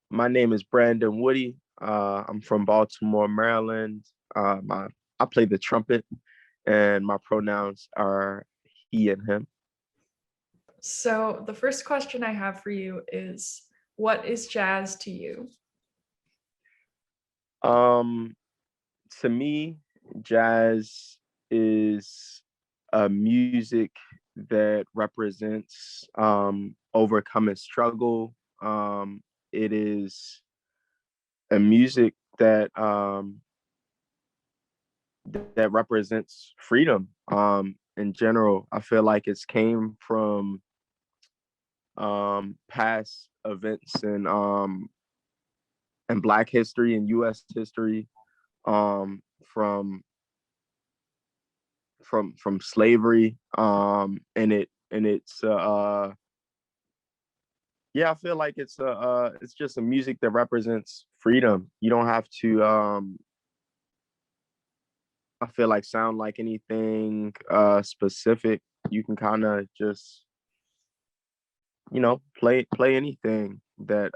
My name is Brandon Woody. I'm from Baltimore, Maryland. I play the trumpet, and my pronouns are he and him. So, the first question I have for you is what is jazz to you? Um, to me, jazz is a music that represents overcoming struggle. It is a music that represents freedom. In general, I feel like it's came from past events and Black history and U.S. history, um, from from slavery, and it's yeah, I feel like it's just a music that represents freedom. You don't have to I feel like sound like anything specific. You can kind of just play anything that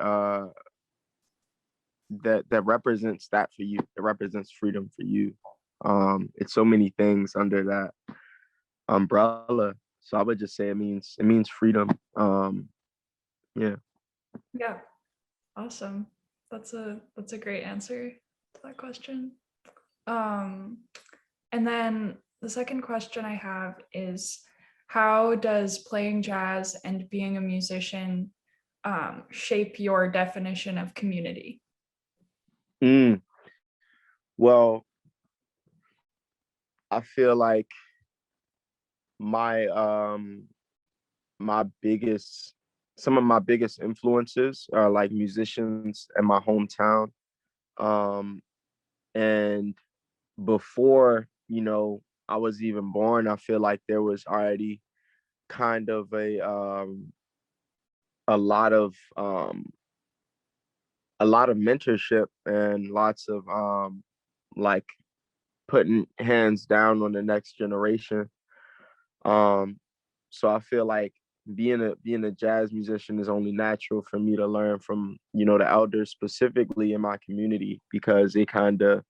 represents that for you. It represents freedom for you. It's so many things under that umbrella. So I would just say it means freedom. Yeah. Yeah, awesome. That's a great answer to that question. Um, and then the second question I have is how does playing jazz and being a musician shape your definition of community? Mm, well, I feel like my my biggest some of my biggest influences are like musicians in my hometown. Um, and before, I was even born, I feel like there was already kind of a lot of um a lot of mentorship and lots of like putting hands down on the next generation. Um, so I feel like being a jazz musician is only natural for me to learn from, the elders specifically in my community, because they kind of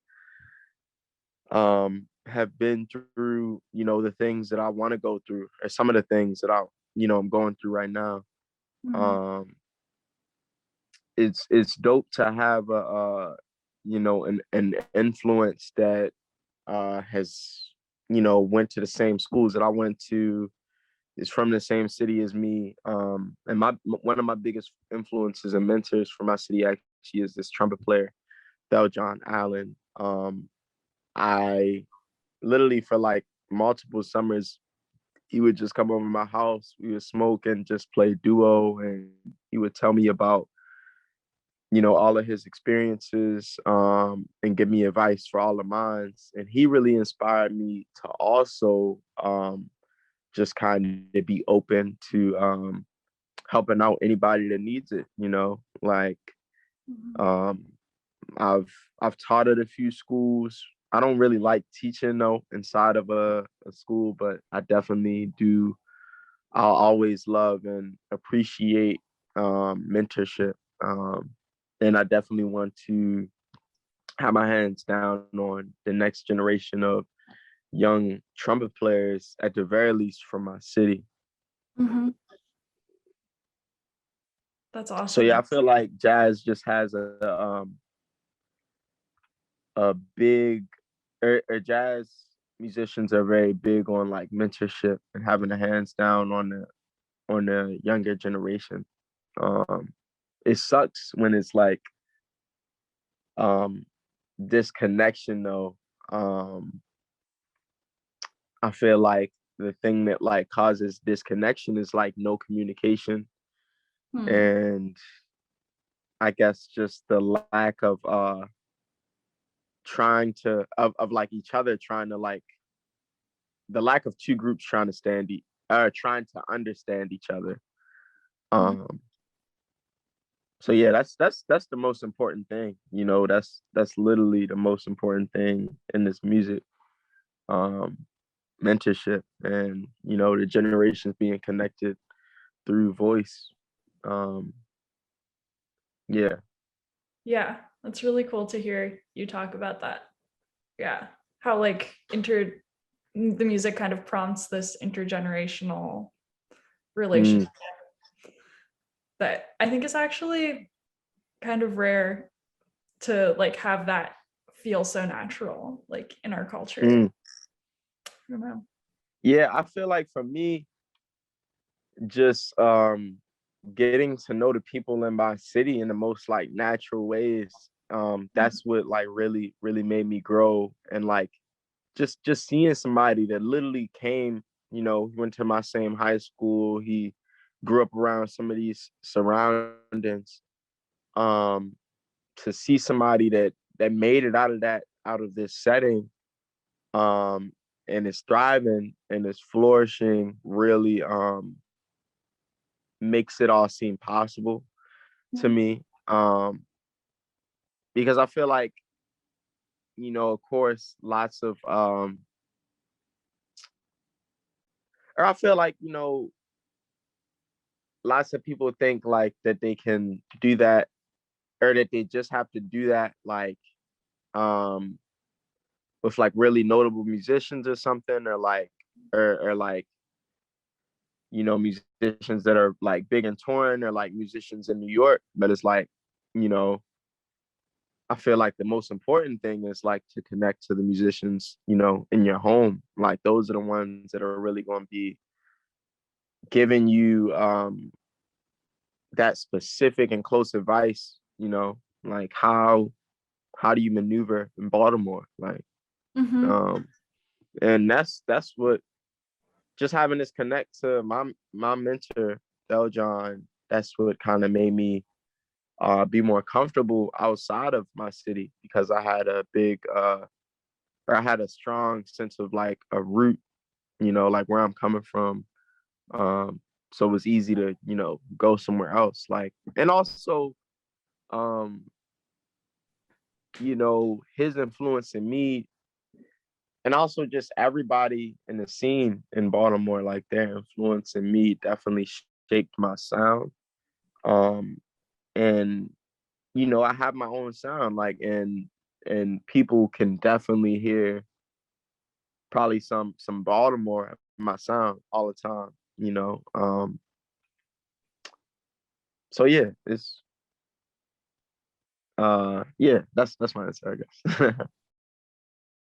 have been through, the things that I want to go through, or some of the things that I'm going through right now. Mhm. Um, it's dope to have an influence that has went to the same schools that I went to, is from the same city as me. And one of my biggest influences and mentors from my city actually is this trumpet player, John Allen. I literally, for like multiple summers, he would just come over my house. We would smoke and just play duo, and he would tell me about all of his experiences, and give me advice for all of mine. And he really inspired me to also just kind of be open to helping out anybody that needs it. Like, Mhm. um, I've I've taught at a few schools. I don't really like teaching though inside of a school, but I definitely do. I'll always love and appreciate mentorship. Um, and I definitely want to have my hands down on the next generation of young trumpet players, at the very least from my city. Mhm. That's So yeah, awesome. I feel like jazz just has a big or jazz musicians are very big on like mentorship and having the hands down on the younger generation. Um, it sucks when it's like um disconnection though. Um, I feel like the thing that like causes disconnection is like no communication, Hmm. and I guess just the lack of of like each other trying to like the lack of two groups trying to understand each other. Mhm. Um, so yeah, that's the most important thing. That's literally the most important thing in this music. Um, mentorship, and the generations being connected through voice. Um, yeah. Yeah, that's really cool to hear you talk about that. Yeah, how like the music kind of prompts this intergenerational relationship Mm, that I think is actually kind of rare to like have that feel so natural like in our culture. mm. I don't know. Yeah, I feel like for me, just getting to know the people in my city in the most like natural ways. Mhm. That's what like really made me grow, and like just seeing somebody that literally came, he went to my same high school, he grew up around some of these surroundings. Um, to see somebody that made it out of this setting, um, and is thriving and is flourishing, really makes it all seem possible to Mhm. me. Because I feel like, of course, lots of or I feel like, lots of people think like that they can do that, or that they just have to do that like um with like really notable musicians or something, or like or like, musicians that are like big and touring, or like musicians in New York. But it's like, you know, I feel like the most important thing is like to connect to the musicians, in your home. Like those are the ones that are really going to be giving you that specific and close advice, like how do you maneuver in Baltimore? Like, Mhm. um, and that's what, just having this connect to my mentor, Del John. That's what kind of made me be more comfortable outside of my city, because I had a big or I had a strong sense of like a root, like where I'm coming from. Um, so it was easy to, go somewhere else. Like, and also, um, his influence in me, and also just everybody in the scene in Baltimore, like their influence in me definitely shaped my sound. Um, and I have my own sound, like, and people can definitely hear probably some Baltimore in my sound all the time. So yeah, it's yeah, that's my answer, I guess.